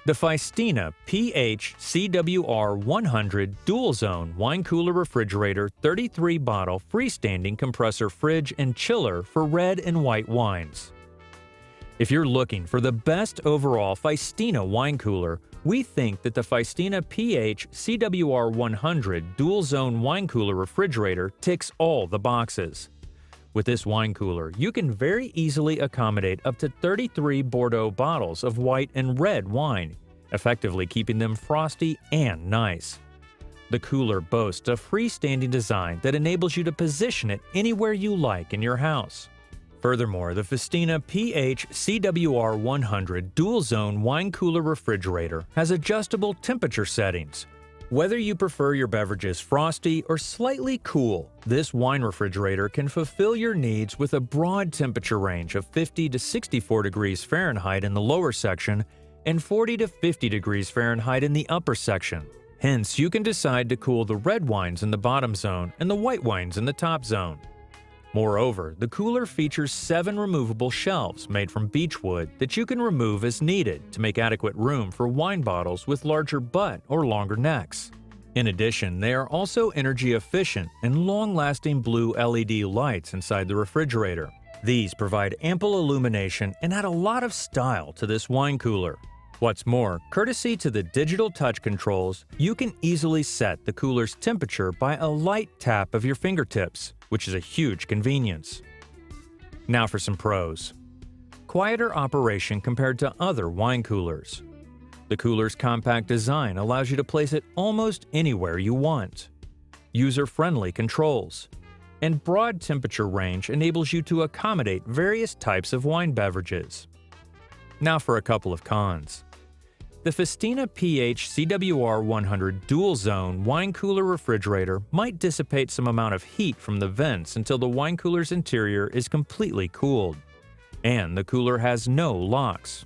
The Phiestina PH-CWR100 dual-zone wine cooler refrigerator 33-bottle freestanding compressor fridge and chiller for red and white wines. If you're looking for the best overall Phiestina wine cooler, we think that the Phiestina PH-CWR100 dual-zone wine cooler refrigerator ticks all the boxes. With this wine cooler, you can very easily accommodate up to 33 Bordeaux bottles of white and red wine, effectively keeping them frosty and nice. The cooler boasts a freestanding design that enables you to position it anywhere you like in your house. Furthermore, the Phiestina PH-CWR100 dual-zone wine cooler refrigerator has adjustable temperature settings. Whether you prefer your beverages frosty or slightly cool, this wine refrigerator can fulfill your needs with a broad temperature range of 50 to 64 degrees Fahrenheit in the lower section and 40 to 50 degrees Fahrenheit in the upper section. Hence, you can decide to cool the red wines in the bottom zone and the white wines in the top zone. Moreover, the cooler features 7 removable shelves made from beechwood that you can remove as needed to make adequate room for wine bottles with larger butt or longer necks. In addition, they are also energy efficient and long-lasting blue LED lights inside the refrigerator. These provide ample illumination and add a lot of style to this wine cooler. What's more, courtesy to the digital touch controls, you can easily set the cooler's temperature by a light tap of your fingertips, which is a huge convenience. Now for some pros. Quieter operation compared to other wine coolers. The cooler's compact design allows you to place it almost anywhere you want. User-friendly controls. And broad temperature range enables you to accommodate various types of wine beverages. Now for a couple of cons. The Phiestina PH-CWR100 dual-zone wine cooler refrigerator might dissipate some amount of heat from the vents until the wine cooler's interior is completely cooled. And the cooler has no locks.